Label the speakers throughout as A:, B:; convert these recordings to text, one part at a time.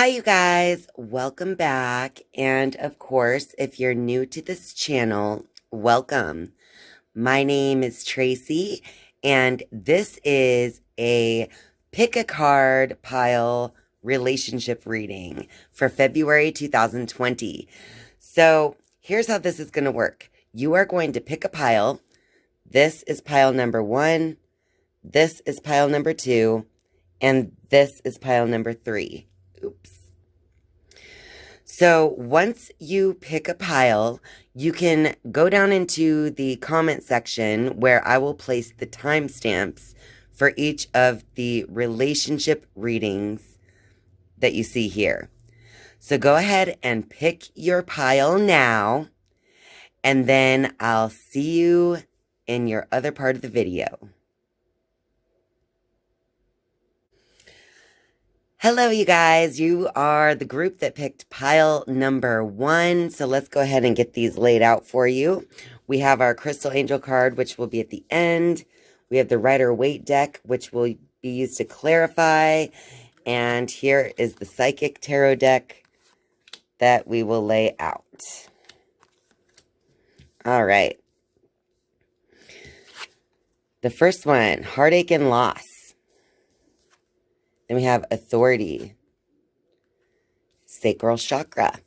A: Hi, you guys. Welcome back. And of course, if you're new to this channel, welcome. My name is Tracy, and this is a pick a card pile relationship reading for February 2020. So here's how this is going to work. You are going to pick a pile. This is pile number 1. This is pile number 2. And this is pile number 3. Oops. So once you pick a pile, you can go down into the comment section where I will place the timestamps for each of the relationship readings that you see here. So go ahead and pick your pile now, and then I'll see you in your other part of the video. Hello, you guys. You are the group that picked pile number 1. So let's go ahead and get these laid out for you. We have our Crystal Angel card, which will be at the end. We have the Rider-Waite deck, which will be used to clarify. And here is the Psychic Tarot deck that we will lay out. All right. The first one, Heartache and Loss. Then we have Authority, Sacral Chakra.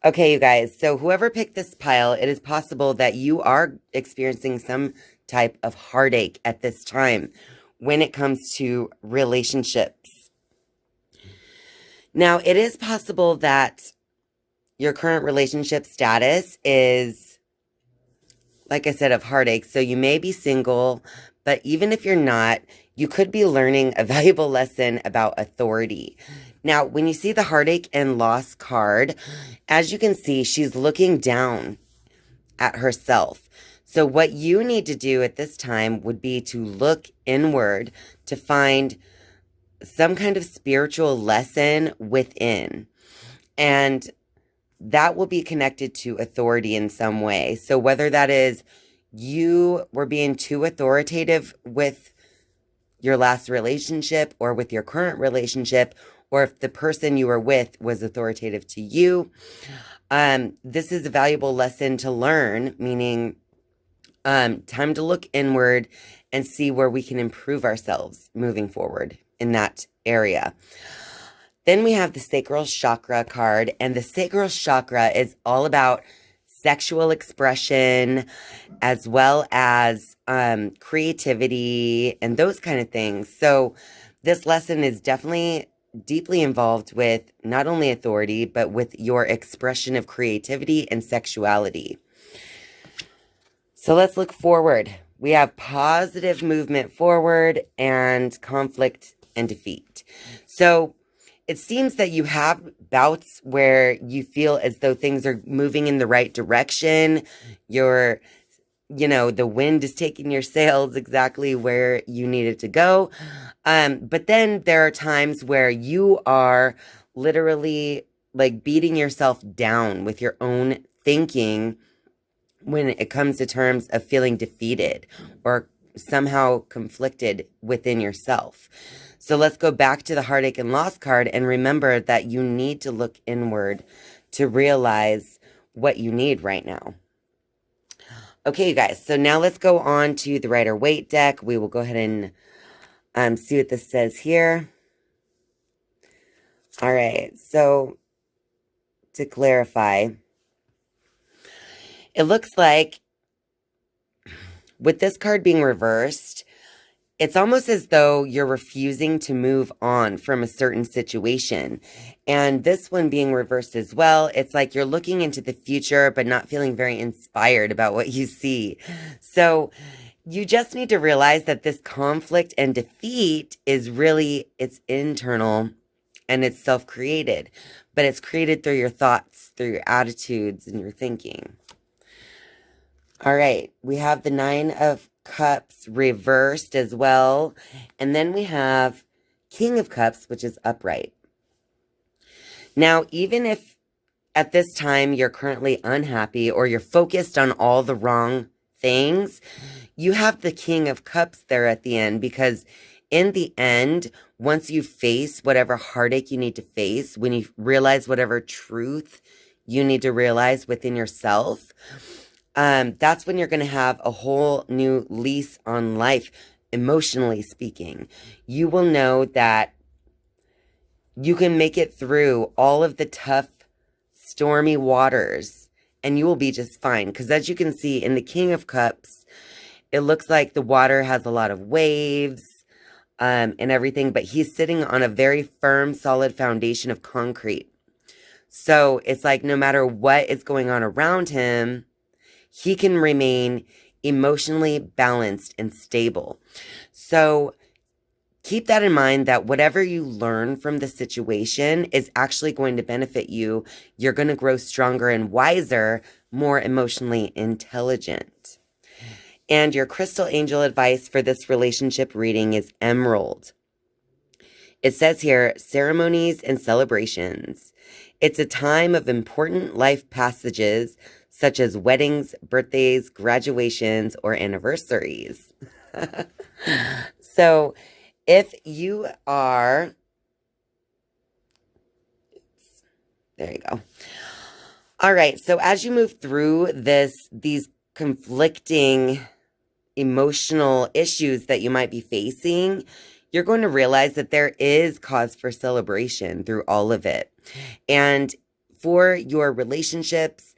A: Okay, you guys, so whoever picked this pile, it is possible that you are experiencing some type of heartache at this time when it comes to relationships. Now, it is possible that your current relationship status is, like I said, of heartache. So you may be single, but even if you're not, you could be learning a valuable lesson about authority. Now, when you see the Heartache and Loss card, as you can see, she's looking down at herself. So what you need to do at this time would be to look inward to find some kind of spiritual lesson within. And that will be connected to authority in some way. So whether that is you were being too authoritative with your last relationship or with your current relationship, or if the person you were with was authoritative to you, this is a valuable lesson to learn, meaning time to look inward and see where we can improve ourselves moving forward in that area. Then we have the Sacral Chakra card, and the Sacral Chakra is all about sexual expression as well as creativity and those kind of things. So this lesson is definitely deeply involved with not only authority, but with your expression of creativity and sexuality. So let's look forward. We have positive movement forward and conflict and defeat. So it seems that you have bouts where you feel as though things are moving in the right direction. The wind is taking your sails exactly where you need it to go. But then there are times where you are literally like beating yourself down with your own thinking when it comes to terms of feeling defeated or somehow conflicted within yourself. So let's go back to the Heartache and Loss card and remember that you need to look inward to realize what you need right now. Okay, you guys, so now let's go on to the Rider-Waite deck. We will go ahead and see what this says here. All right, so to clarify, it looks like with this card being reversed, it's almost as though you're refusing to move on from a certain situation. And this one being reversed as well, it's like you're looking into the future, but not feeling very inspired about what you see. So you just need to realize that this conflict and defeat is really, it's internal and it's self-created, but it's created through your thoughts, through your attitudes and your thinking. All right, we have the 9 of Cups reversed as well. And then we have King of Cups, which is upright. Now, even if at this time you're currently unhappy or you're focused on all the wrong things, you have the King of Cups there at the end because in the end, once you face whatever heartache you need to face, when you realize whatever truth you need to realize within yourself, that's when you're going to have a whole new lease on life, emotionally speaking. You will know that you can make it through all of the tough, stormy waters, and you will be just fine. Because as you can see in the King of Cups, it looks like the water has a lot of waves and everything, but he's sitting on a very firm, solid foundation of concrete. So it's like no matter what is going on around him, he can remain emotionally balanced and stable. So keep that in mind, that whatever you learn from the situation is actually going to benefit you. You're going to grow stronger and wiser, more emotionally intelligent. And your crystal angel advice for this relationship reading is emerald. It says here, ceremonies and celebrations. It's a time of important life passages such as weddings, birthdays, graduations, or anniversaries. So if you are, there you go. All right. So as you move through these conflicting emotional issues that you might be facing, you're going to realize that there is cause for celebration through all of it. And for your relationships,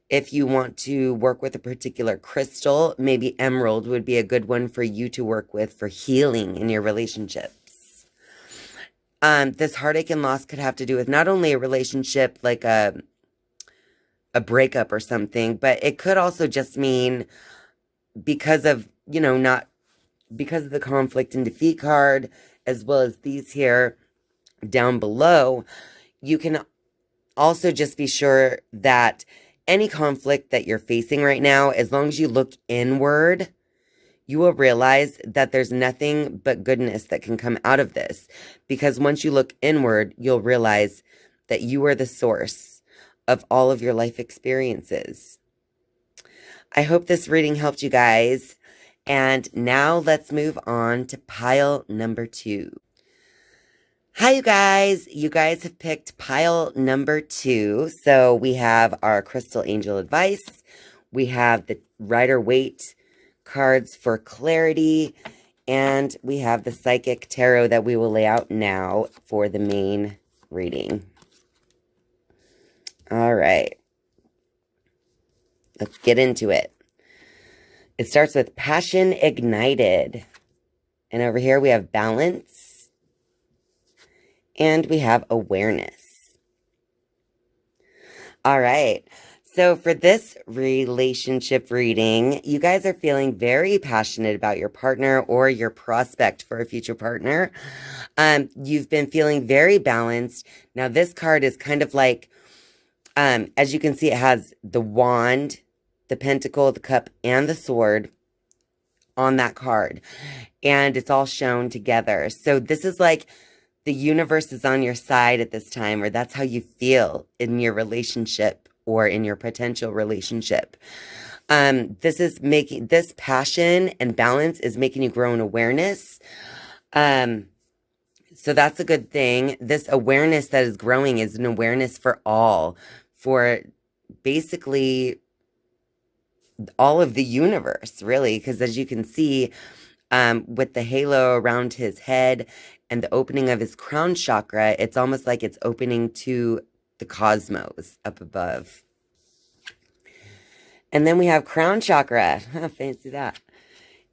A: if you want to work with a particular crystal, maybe emerald would be a good one for you to work with for healing in your relationships. This heartache and loss could have to do with not only a relationship, like a breakup or something, but it could also just mean because of, because of the conflict and defeat card, as well as these here down below. You can also just be sure that any conflict that you're facing right now, as long as you look inward, you will realize that there's nothing but goodness that can come out of this. Because once you look inward, you'll realize that you are the source of all of your life experiences. I hope this reading helped you guys. And now let's move on to pile number 2. Hi, you guys. You guys have picked pile number 2. So we have our crystal angel advice. We have the Rider-Waite cards for clarity. And we have the psychic tarot that we will lay out now for the main reading. All right. Let's get into it. It starts with passion ignited. And over here we have balance. And we have awareness. All right. So for this relationship reading, you guys are feeling very passionate about your partner or your prospect for a future partner. You've been feeling very balanced. Now this card is kind of like, as you can see, it has the wand, the pentacle, the cup, and the sword on that card. And it's all shown together. So this is like the universe is on your side at this time, or that's how you feel in your relationship or in your potential relationship. This passion and balance is making you grow in awareness. So that's a good thing. This awareness that is growing is an awareness for all, for basically all of the universe, really, because as you can see, with the halo around his head and the opening of his crown chakra, it's almost like it's opening to the cosmos up above. And then we have crown chakra. Fancy that.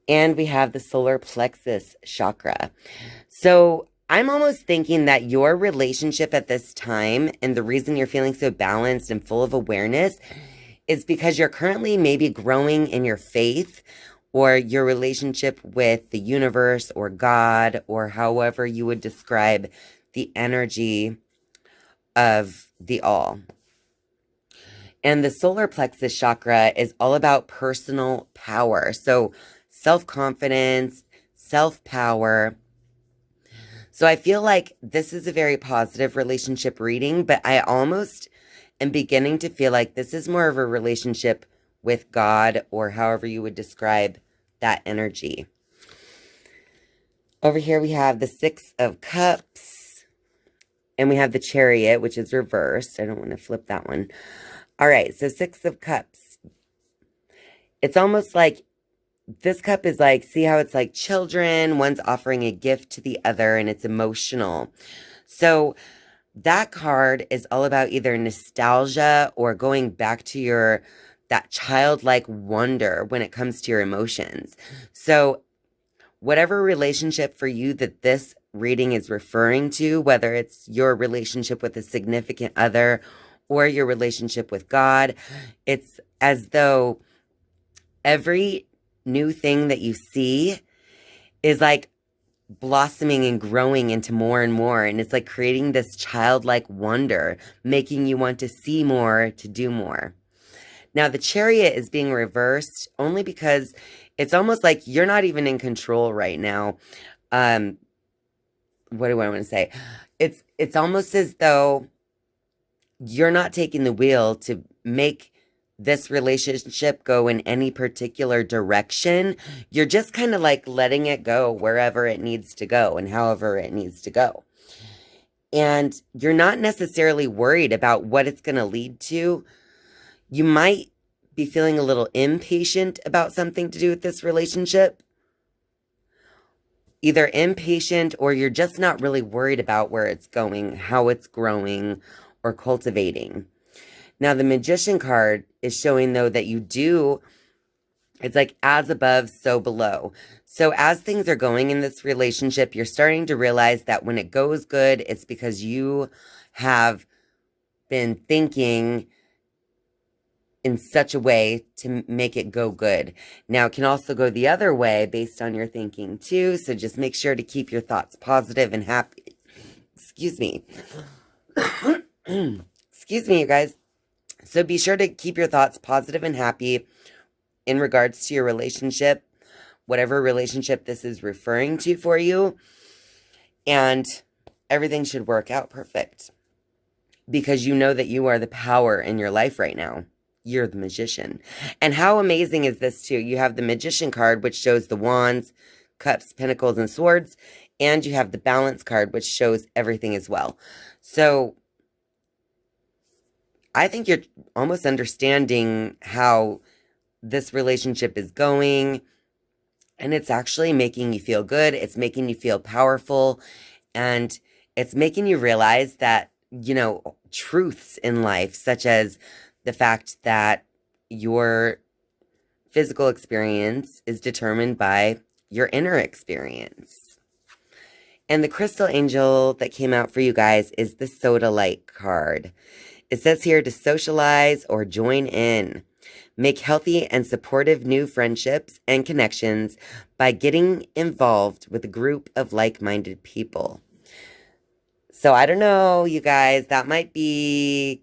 A: And we have the solar plexus chakra. So I'm almost thinking that your relationship at this time, and the reason you're feeling so balanced and full of awareness, is because you're currently maybe growing in your faith or your relationship with the universe or God, or however you would describe the energy of the all. And the solar plexus chakra is all about personal power. So self-confidence, self-power. So I feel like this is a very positive relationship reading, but I almost am beginning to feel like this is more of a relationship with God, or however you would describe that energy. Over here we have the Six of Cups. And we have the Chariot, which is reversed. I don't want to flip that one. All right, so Six of Cups. It's almost like this cup is like, see how it's like children, one's offering a gift to the other, and it's emotional. So that card is all about either nostalgia or going back to that childlike wonder when it comes to your emotions. So whatever relationship for you that this reading is referring to, whether it's your relationship with a significant other or your relationship with God, it's as though every new thing that you see is like blossoming and growing into more and more. And it's like creating this childlike wonder, making you want to see more, to do more. Now, the Chariot is being reversed only because it's almost like you're not even in control right now. What do I want to say? It's almost as though you're not taking the wheel to make this relationship go in any particular direction. You're just kind of like letting it go wherever it needs to go and however it needs to go. And you're not necessarily worried about what it's going to lead to. You might be feeling a little impatient about something to do with this relationship. Either impatient or you're just not really worried about where it's going, how it's growing, or cultivating. Now, the Magician card is showing, though, that you do, it's like as above, so below. So as things are going in this relationship, you're starting to realize that when it goes good, it's because you have been thinking in such a way to make it go good. Now, it can also go the other way based on your thinking, too. So just make sure to keep your thoughts positive and happy. Excuse me. Excuse me, you guys. So be sure to keep your thoughts positive and happy in regards to your relationship, whatever relationship this is referring to for you. And everything should work out perfect because you know that you are the power in your life right now. You're the Magician. And how amazing is this too? You have the Magician card, which shows the wands, cups, pentacles, and swords. And you have the Balance card, which shows everything as well. So I think you're almost understanding how this relationship is going. And it's actually making you feel good. It's making you feel powerful. And it's making you realize that, truths in life, such as the fact that your physical experience is determined by your inner experience. And the crystal angel that came out for you guys is the Soda Light card. It says here to socialize or join in. Make healthy and supportive new friendships and connections by getting involved with a group of like-minded people. So I don't know, you guys, that might be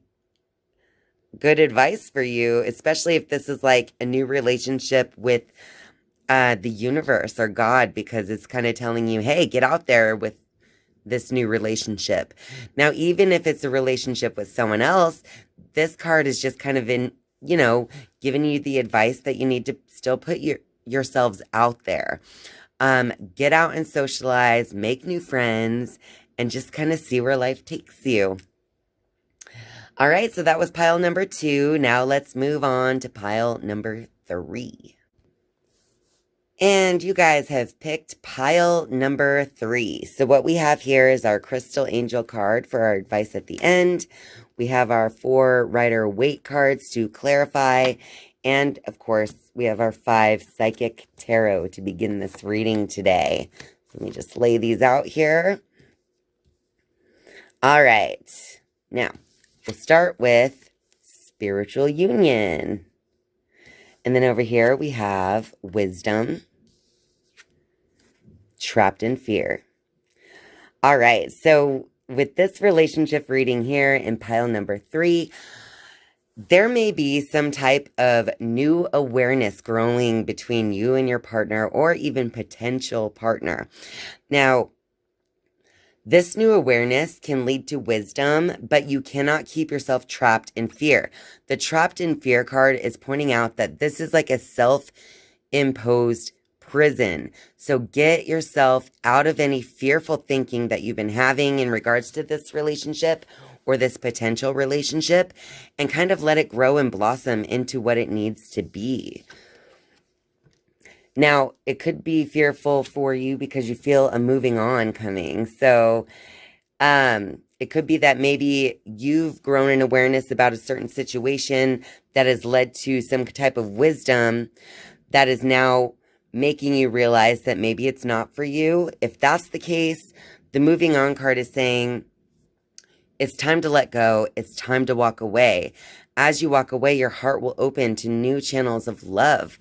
A: good advice for you, especially if this is like a new relationship with the universe or God, because it's kind of telling you, hey, get out there with this new relationship. Now, even if it's a relationship with someone else, this card is just kind of giving you the advice that you need to still put yourselves out there. Get out and socialize, make new friends, and just kind of see where life takes you. All right, so that was pile number 2. Now let's move on to pile number 3. And you guys have picked pile number 3. So what we have here is our Crystal Angel card for our advice at the end. We have our 4 Rider-Waite cards to clarify. And, of course, we have our 5 Psychic Tarot to begin this reading today. So let me just lay these out here. All right. Now, we'll start with Spiritual Union. And then over here we have Wisdom, Trapped in Fear. All right, so with this relationship reading here in pile number 3, there may be some type of new awareness growing between you and your partner or even potential partner. Now, this new awareness can lead to wisdom, but you cannot keep yourself trapped in fear. The Trapped in Fear card is pointing out that this is like a self-imposed prison. So get yourself out of any fearful thinking that you've been having in regards to this relationship or this potential relationship, and kind of let it grow and blossom into what it needs to be. Now, it could be fearful for you because you feel a moving on coming. So, it could be that maybe you've grown in awareness about a certain situation that has led to some type of wisdom that is now making you realize that maybe it's not for you. If that's the case, the moving on card is saying it's time to let go. It's time to walk away. As you walk away, your heart will open to new channels of love.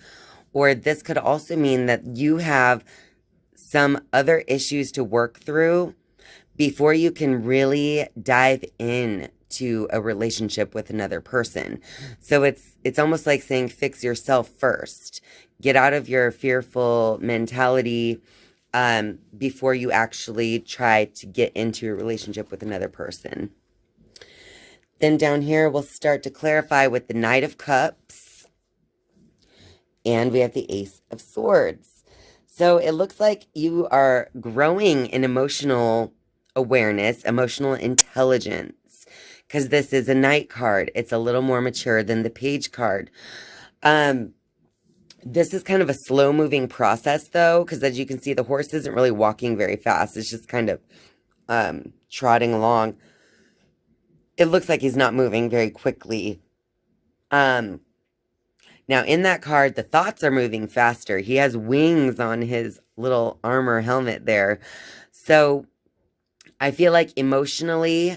A: Or this could also mean that you have some other issues to work through before you can really dive in to a relationship with another person. So it's almost like saying fix yourself first. Get out of your fearful mentality before you actually try to get into a relationship with another person. Then down here, we'll start to clarify with the Knight of Cups. And we have the Ace of Swords. So it looks like you are growing in emotional awareness, emotional intelligence, because this is a Knight card. It's a little more mature than the Page card. This is kind of a slow-moving process, though, because as you can see, the horse isn't really walking very fast. It's just kind of trotting along. It looks like he's not moving very quickly. Now, in that card, the thoughts are moving faster. He has wings on his little armor helmet there. So I feel like emotionally,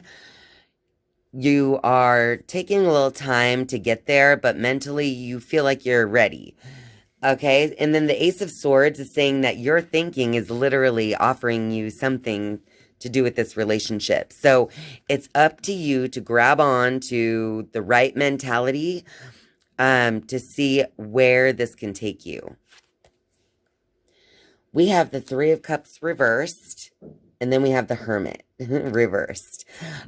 A: you are taking a little time to get there, but mentally, you feel like you're ready. Okay? And then the Ace of Swords is saying that your thinking is literally offering you something to do with this relationship. So it's up to you to grab on to the right mentality to see where this can take you. We have the Three of Cups reversed, and then we have the Hermit reversed.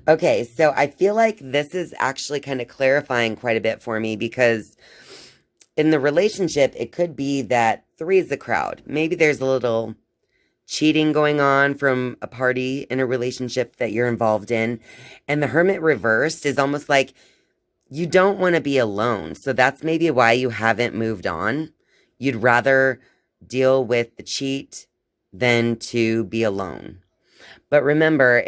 A: Okay, so I feel like this is actually kind of clarifying quite a bit for me, because in the relationship, it could be that 3 is the crowd. Maybe there's a little cheating going on from a party in a relationship that you're involved in. And the Hermit reversed is almost like you don't want to be alone. So that's maybe why you haven't moved on. You'd rather deal with the cheat than to be alone. But remember,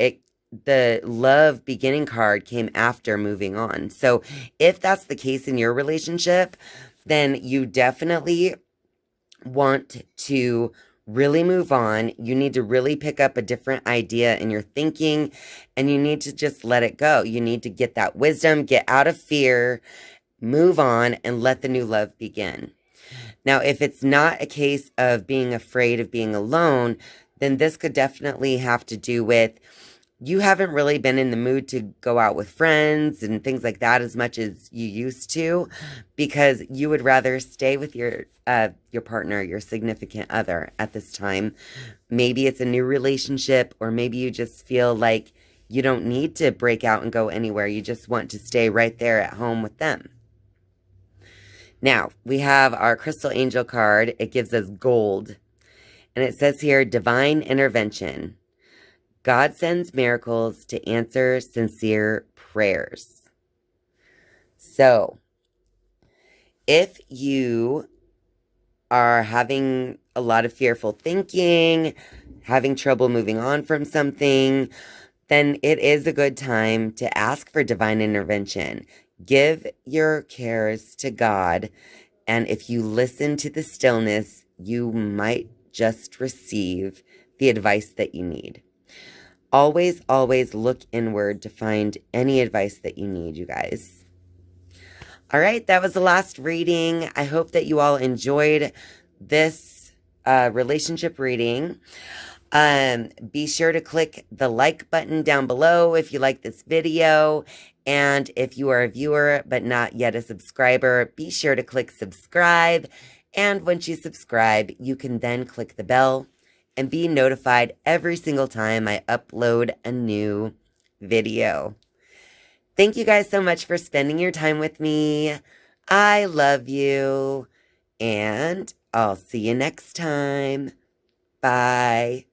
A: the love beginning card came after moving on. So if that's the case in your relationship, then you definitely want to really move on. You need to really pick up a different idea in your thinking, and you need to just let it go. You need to get that wisdom, get out of fear, move on, and let the new love begin. Now, if it's not a case of being afraid of being alone, then this could definitely have to do with you haven't really been in the mood to go out with friends and things like that as much as you used to, because you would rather stay with your partner, your significant other at this time. Maybe it's a new relationship, or maybe you just feel like you don't need to break out and go anywhere. You just want to stay right there at home with them. Now, we have our Crystal Angel card. It gives us gold. And it says here, divine intervention. God sends miracles to answer sincere prayers. So, if you are having a lot of fearful thinking, having trouble moving on from something, then it is a good time to ask for divine intervention. Give your cares to God, and if you listen to the stillness, you might just receive the advice that you need. Always, always look inward to find any advice that you need, you guys. All right, that was the last reading. I hope that you all enjoyed this relationship reading. Be sure to click the like button down below if you like this video. And if you are a viewer but not yet a subscriber, be sure to click subscribe. And once you subscribe, you can then click the bell and be notified every single time I upload a new video. Thank you guys so much for spending your time with me. I love you. And I'll see you next time. Bye.